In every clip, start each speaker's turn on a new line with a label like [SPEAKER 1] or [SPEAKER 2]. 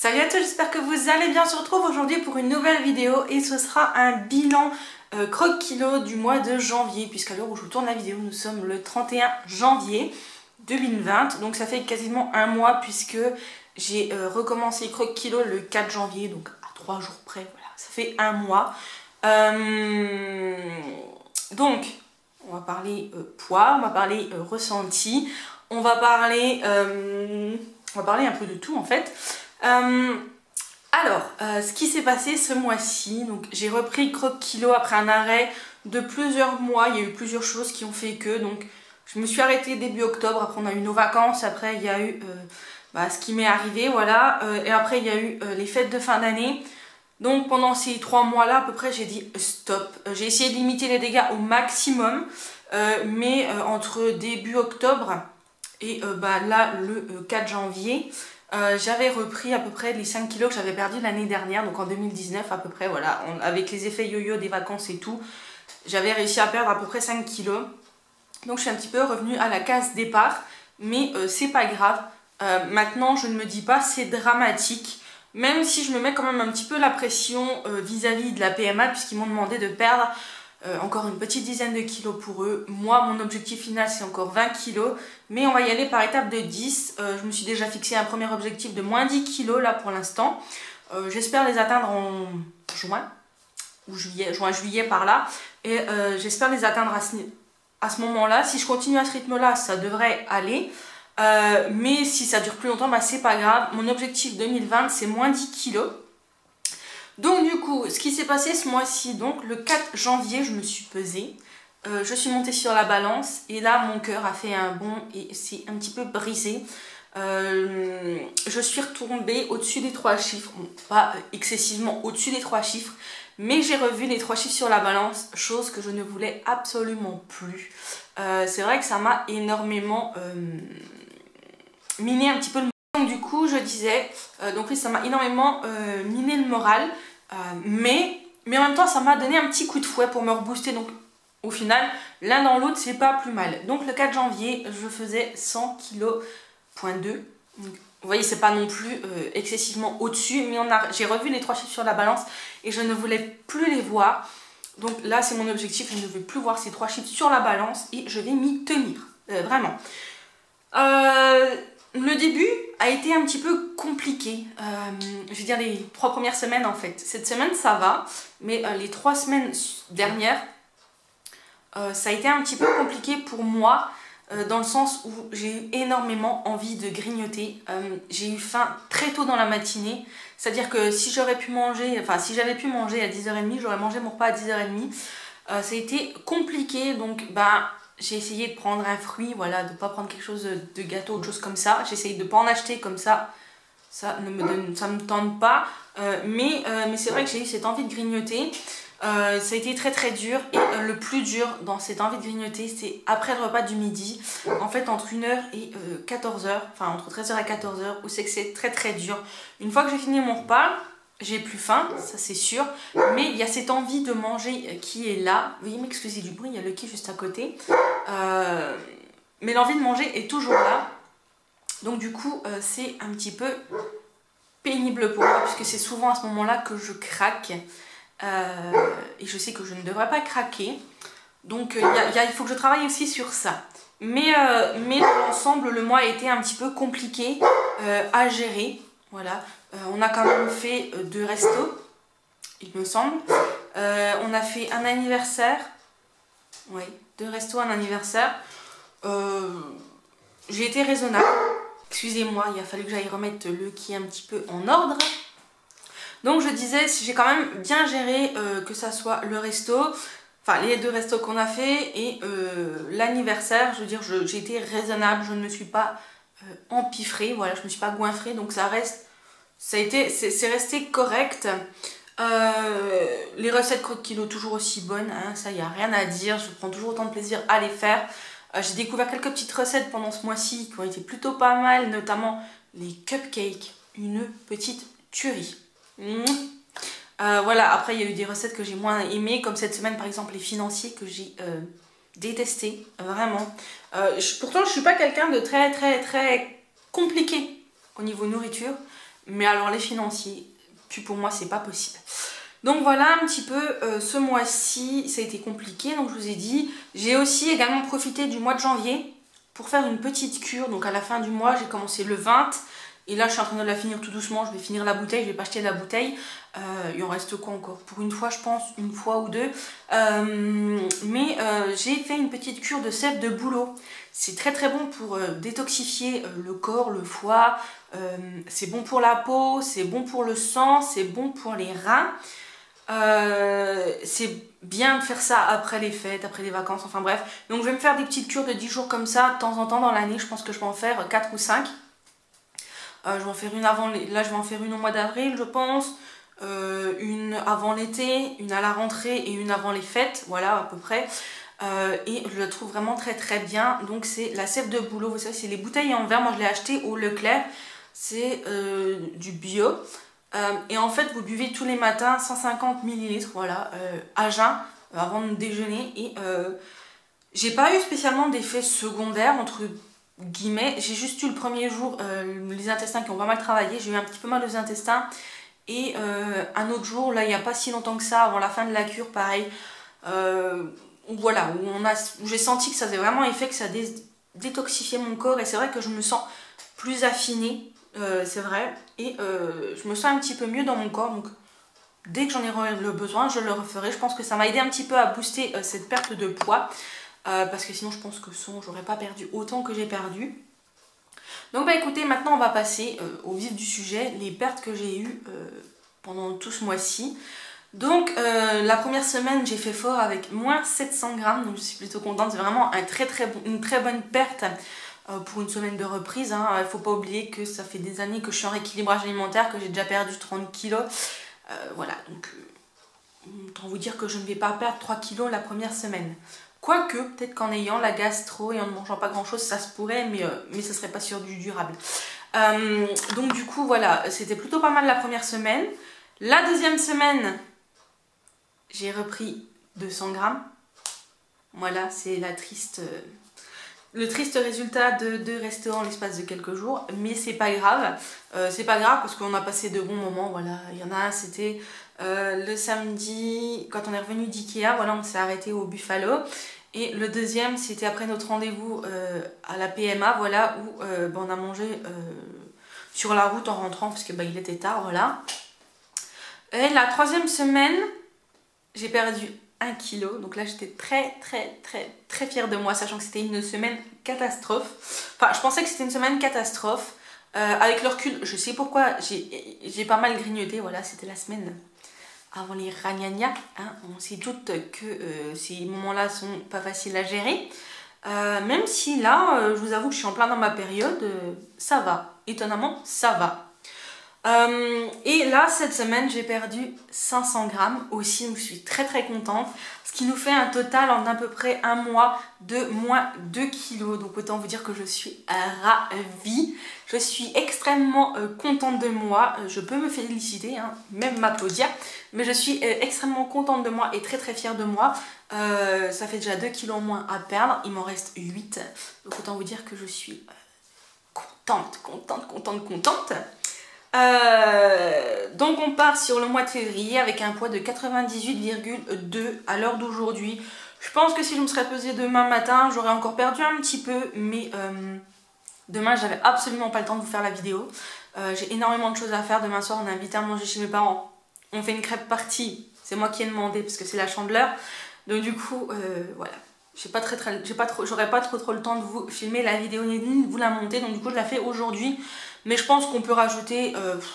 [SPEAKER 1] Salut à tous, j'espère que vous allez bien. On se retrouve aujourd'hui pour une nouvelle vidéo et ce sera un bilan croque-kilo du mois de janvier, puisqu'à l'heure où je vous tourne la vidéo, nous sommes le 31 janvier 2020. Donc ça fait quasiment un mois puisque j'ai recommencé croque-kilo le 4 janvier, donc à 3 jours près, voilà, ça fait un mois. Donc on va parler poids, on va parler ressenti, on va parler un peu de tout en fait. Ce qui s'est passé ce mois-ci, donc j'ai repris croque-kilo après un arrêt de plusieurs mois. Il y a eu plusieurs choses qui ont fait que, donc je me suis arrêtée début octobre, après on a eu nos vacances, après il y a eu ce qui m'est arrivé, voilà, et après il y a eu les fêtes de fin d'année. Donc pendant ces 3 mois-là à peu près j'ai dit stop. J'ai essayé de limiter les dégâts au maximum, mais entre début octobre et là le 4 janvier, j'avais repris à peu près les 5 kilos que j'avais perdu l'année dernière, donc en 2019 à peu près, voilà, avec les effets yo-yo des vacances et tout, j'avais réussi à perdre à peu près 5 kilos. Donc je suis un petit peu revenue à la case départ, mais c'est pas grave. Maintenant je ne me dis pas c'est dramatique, même si je me mets quand même un petit peu la pression vis-à-vis de la PMA, puisqu'ils m'ont demandé de perdre encore une petite dizaine de kilos pour eux. Moi, mon objectif final, c'est encore 20 kilos. Mais on va y aller par étapes de 10. Je me suis déjà fixé un premier objectif de moins 10 kilos là pour l'instant. J'espère les atteindre en juin ou juillet, juin-juillet par là. Et j'espère les atteindre à ce moment-là. Si je continue à ce rythme-là, ça devrait aller. Mais si ça dure plus longtemps, c'est pas grave. Mon objectif 2020, c'est moins 10 kilos. Donc du coup, ce qui s'est passé ce mois-ci, donc le 4 janvier, je me suis pesée, je suis montée sur la balance et là mon cœur a fait un bond et c'est un petit peu brisé. Je suis retombée au-dessus des 3 chiffres, bon, pas excessivement au-dessus des 3 chiffres, mais j'ai revu les 3 chiffres sur la balance, chose que je ne voulais absolument plus. C'est vrai que ça m'a énormément miné un petit peu le moral. Donc du coup je disais, donc oui ça m'a énormément miné le moral, mais en même temps ça m'a donné un petit coup de fouet pour me rebooster. Donc au final l'un dans l'autre c'est pas plus mal. Donc le 4 janvier je faisais 100 kg.2 kg. Vous voyez c'est pas non plus excessivement au-dessus, mais j'ai revu les 3 chiffres sur la balance et je ne voulais plus les voir. Donc là c'est mon objectif, je ne veux plus voir ces 3 chiffres sur la balance et je vais m'y tenir, vraiment. Le début a été un petit peu compliqué, je veux dire les 3 premières semaines en fait. Cette semaine ça va, mais les 3 semaines dernières, ça a été un petit peu compliqué pour moi, dans le sens où j'ai eu énormément envie de grignoter. J'ai eu faim très tôt dans la matinée, c'est-à-dire que si j'avais pu manger à 10h30, j'aurais mangé mon repas à 10h30. Ça a été compliqué, donc j'ai essayé de prendre un fruit, voilà, de ne pas prendre quelque chose de gâteau, autre chose comme ça. J'ai essayé de ne pas en acheter comme ça, ça me tente pas. Mais c'est vrai que j'ai eu cette envie de grignoter. Ça a été très très dur et le plus dur dans cette envie de grignoter, c'est après le repas du midi, en fait entre 1h et 14h, enfin entre 13h et 14h, où c'est que c'est très très dur. Une fois que j'ai fini mon repas, j'ai plus faim, ça c'est sûr, mais il y a cette envie de manger qui est là. Veuillez m'excuser du bruit, il y a le quai juste à côté. Mais l'envie de manger est toujours là. Donc du coup, c'est un petit peu pénible pour moi, puisque c'est souvent à ce moment-là que je craque. Et je sais que je ne devrais pas craquer. Donc il faut que je travaille aussi sur ça. Mais dans l'ensemble, le mois a été un petit peu compliqué à gérer. Voilà. On a quand même fait 2 restos, il me semble. On a fait un anniversaire. Oui, 2 restos, un anniversaire. J'ai été raisonnable. Excusez-moi, il a fallu que j'aille remettre le quai un petit peu en ordre. Donc je disais, j'ai quand même bien géré, que ça soit le resto, enfin les 2 restos qu'on a fait et l'anniversaire. Je veux dire, j'ai été raisonnable, je ne me suis pas empiffrée, voilà, je ne me suis pas goinfrée, donc c'est resté correct. Les recettes croque-kilo toujours aussi bonnes, hein, ça y a rien à dire, je prends toujours autant de plaisir à les faire. J'ai découvert quelques petites recettes pendant ce mois-ci qui ont été plutôt pas mal, notamment les cupcakes, une petite tuerie. Voilà, après il y a eu des recettes que j'ai moins aimées, comme cette semaine par exemple les financiers que j'ai détesté, vraiment. Pourtant je suis pas quelqu'un de très compliqué au niveau nourriture, Mais alors les financiers, puis pour moi c'est pas possible. Donc voilà un petit peu ce mois-ci, ça a été compliqué, donc je vous ai dit. J'ai aussi également profité du mois de janvier pour faire une petite cure. Donc à la fin du mois, j'ai commencé le 20. Et là, je suis en train de la finir tout doucement. Je vais finir la bouteille. Je vais pas acheter la bouteille. Il en reste quoi encore? Pour une fois, je pense. Une fois ou deux. J'ai fait une petite cure de sève de bouleau. C'est très très bon pour détoxifier le corps, le foie. C'est bon pour la peau. C'est bon pour le sang. C'est bon pour les reins. C'est bien de faire ça après les fêtes, après les vacances. Enfin bref. Donc je vais me faire des petites cures de 10 jours comme ça. De temps en temps dans l'année. Je pense que je vais en faire 4 ou 5. Je vais en faire une avant, là je vais en faire une au mois d'avril je pense, une avant l'été, une à la rentrée et une avant les fêtes, voilà à peu près. Et je la trouve vraiment très très bien. Donc c'est la sève de bouleau, vous savez c'est les bouteilles en verre, moi je l'ai acheté au Leclerc, c'est du bio. Et en fait vous buvez tous les matins 150 ml, voilà, à jeun, avant de déjeuner. Et j'ai pas eu spécialement d'effets secondaires entre guillemets, j'ai juste eu le premier jour les intestins qui ont pas mal travaillé, j'ai eu un petit peu mal aux intestins. Et un autre jour, là il n'y a pas si longtemps que ça, avant la fin de la cure, pareil, voilà, où j'ai senti que ça faisait vraiment effet, que ça détoxifiait mon corps. Et c'est vrai que je me sens plus affinée, c'est vrai, et je me sens un petit peu mieux dans mon corps. Donc dès que j'en ai le besoin, je le referai. Je pense que ça m'a aidé un petit peu à booster cette perte de poids. Parce que sinon je pense que j'aurais pas perdu autant que j'ai perdu. Donc bah écoutez, maintenant on va passer au vif du sujet, les pertes que j'ai eues pendant tout ce mois-ci. Donc la première semaine j'ai fait fort avec moins 700 grammes, donc je suis plutôt contente, c'est vraiment une très bonne perte pour une semaine de reprise. Hein. Il ne faut pas oublier que ça fait des années que je suis en rééquilibrage alimentaire, que j'ai déjà perdu 30 kilos. Voilà, donc autant vous dire que je ne vais pas perdre 3 kilos la première semaine. Quoique, peut-être qu'en ayant la gastro et en ne mangeant pas grand chose, ça se pourrait, mais ce serait pas sur du durable. Donc du coup, voilà, c'était plutôt pas mal la première semaine. La deuxième semaine, j'ai repris 200 grammes. Voilà, c'est le triste résultat de rester en l'espace de quelques jours. Mais c'est pas grave. C'est pas grave parce qu'on a passé de bons moments. Voilà, il y en a un, c'était le samedi, quand on est revenu d'Ikea, voilà, on s'est arrêté au Buffalo. Et le deuxième, c'était après notre rendez-vous à la PMA, voilà, où on a mangé sur la route en rentrant, parce que il était tard, voilà. Et la troisième semaine, j'ai perdu 1 kg. Donc là, j'étais très fière de moi, sachant que c'était une semaine catastrophe. Enfin, je pensais que c'était une semaine catastrophe. Avec le recul, je sais pourquoi, j'ai pas mal grignoté, voilà, c'était la semaine avant les ragnagnas, hein. On sait toutes que ces moments-là sont pas faciles à gérer. Même si là, je vous avoue que je suis en plein dans ma période, ça va. Étonnamment, ça va. Et là, cette semaine, j'ai perdu 500 grammes aussi, donc je suis très contente. Ce qui nous fait un total en à peu près un mois de moins 2 kilos. Donc autant vous dire que je suis ravie. Je suis extrêmement contente de moi. Je peux me féliciter, hein, même m'applaudir. Mais je suis extrêmement contente de moi et très très fière de moi. Ça fait déjà 2 kilos en moins à perdre. Il m'en reste 8. Donc autant vous dire que je suis contente. Donc on part sur le mois de février avec un poids de 98,2 à l'heure d'aujourd'hui. Je pense que si je me serais pesée demain matin, j'aurais encore perdu un petit peu, mais demain j'avais absolument pas le temps de vous faire la vidéo. J'ai énormément de choses à faire. Demain soir on est invité à manger chez mes parents. On fait une crêpe party, c'est moi qui ai demandé parce que c'est la chandeleur. Donc du coup voilà. J'aurais pas trop le temps de vous filmer la vidéo ni de vous la monter, donc du coup je la fais aujourd'hui. Mais je pense qu'on peut rajouter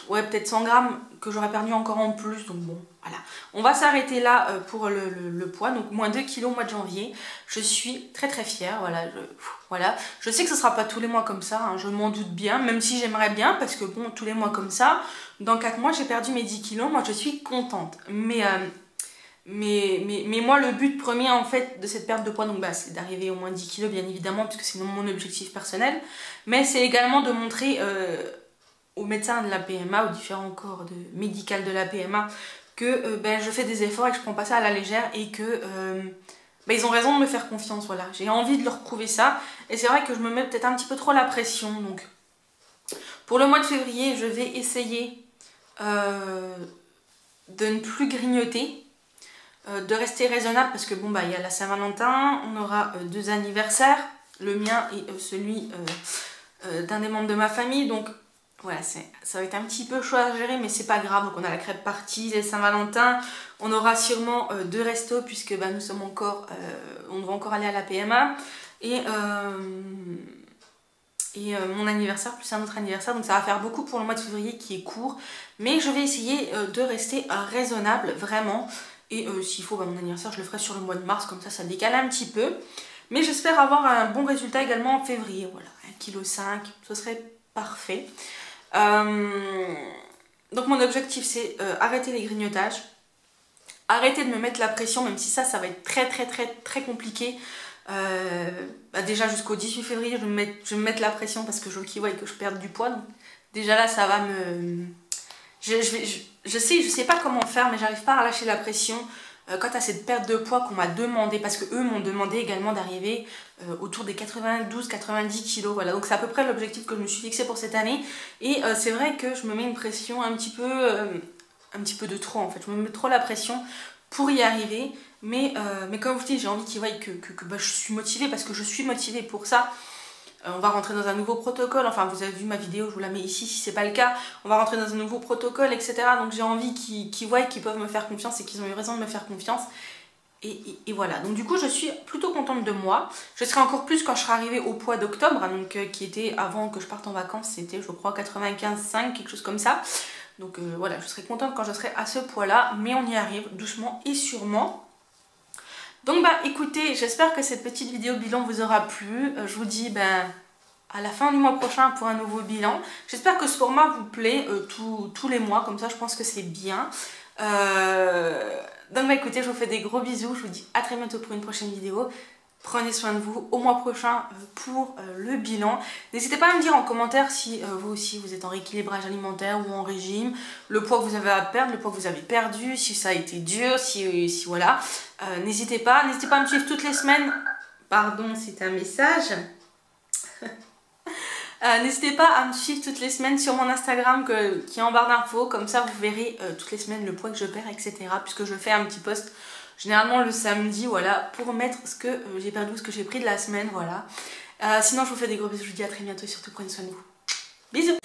[SPEAKER 1] ouais, peut-être 100 grammes que j'aurais perdu encore en plus. Donc bon, voilà. On va s'arrêter là pour le poids. Donc moins 2 kilos au mois de janvier. Je suis très fière. Voilà. Je sais que ce sera pas tous les mois comme ça. Hein, je m'en doute bien. Même si j'aimerais bien. Parce que bon, tous les mois comme ça. Dans 4 mois, j'ai perdu mes 10 kilos. Moi, je suis contente. Mais moi, le but premier en fait de cette perte de poids, donc c'est d'arriver au moins 10 kilos bien évidemment, puisque c'est mon objectif personnel, mais c'est également de montrer aux médecins de la PMA, aux différents corps médicaux de la PMA, que je fais des efforts et que je prends pas ça à la légère et que ils ont raison de me faire confiance. Voilà, j'ai envie de leur prouver ça, et c'est vrai que je me mets peut-être un petit peu trop la pression. Donc Pour le mois de février, je vais essayer de ne plus grignoter, de rester raisonnable parce que bon bah il y a la Saint-Valentin, on aura 2 anniversaires, le mien et celui d'un des membres de ma famille, donc voilà, ça va être un petit peu chaud à gérer, mais c'est pas grave. Donc on a la crêpe party, les Saint-Valentin, on aura sûrement 2 restos puisque bah, nous sommes encore, on va encore aller à la PMA et mon anniversaire plus un autre anniversaire, donc ça va faire beaucoup pour le mois de février qui est court, mais je vais essayer de rester raisonnable vraiment, et s'il faut bah, mon anniversaire je le ferai sur le mois de mars, comme ça décale un petit peu, mais j'espère avoir un bon résultat également en février, voilà, 1,5 kg, ce serait parfait. Donc mon objectif c'est arrêter les grignotages, arrêter de me mettre la pression, même si ça va être très compliqué. Bah déjà jusqu'au 18 février je vais me mettre la pression parce que je vois que je perde du poids, donc déjà là ça va me... Je sais pas comment faire, mais j'arrive pas à lâcher la pression quant à cette perte de poids qu'on m'a demandé, parce que eux m'ont demandé également d'arriver autour des 92-90 kg, voilà, donc c'est à peu près l'objectif que je me suis fixé pour cette année, et c'est vrai que je me mets une pression un petit peu de trop en fait, je me mets trop la pression pour y arriver, mais comme je vous dis, j'ai envie qu'ils voient que bah, je suis motivée, parce que je suis motivée pour ça. On va rentrer dans un nouveau protocole, enfin vous avez vu ma vidéo, je vous la mets ici si c'est pas le cas, on va rentrer dans un nouveau protocole, etc. Donc j'ai envie qu'ils voient qu'ils peuvent me faire confiance et qu'ils ont eu raison de me faire confiance. Et voilà, donc du coup je suis plutôt contente de moi. Je serai encore plus quand je serai arrivée au poids d'octobre, donc qui était avant que je parte en vacances, c'était je crois 95,5, quelque chose comme ça. Donc voilà, je serai contente quand je serai à ce poids là, mais on y arrive doucement et sûrement. Donc bah écoutez, j'espère que cette petite vidéo bilan vous aura plu. Je vous dis à la fin du mois prochain pour un nouveau bilan. J'espère que ce format vous plaît tous les mois, comme ça je pense que c'est bien. Donc bah écoutez, je vous fais des gros bisous, je vous dis à très bientôt pour une prochaine vidéo. Prenez soin de vous, au mois prochain pour le bilan. N'hésitez pas à me dire en commentaire si vous aussi vous êtes en rééquilibrage alimentaire ou en régime, le poids que vous avez à perdre, le poids que vous avez perdu, si ça a été dur, si voilà. N'hésitez pas à me suivre toutes les semaines. Pardon, c'est un message. N'hésitez pas à me suivre toutes les semaines sur mon Instagram qui est en barre d'infos, comme ça vous verrez toutes les semaines le poids que je perds, etc. Puisque je fais un petit post généralement le samedi, voilà, pour mettre ce que j'ai perdu, ce que j'ai pris de la semaine, voilà. Sinon je vous fais des gros bisous, je vous dis à très bientôt et surtout prenez soin de vous. Bisous.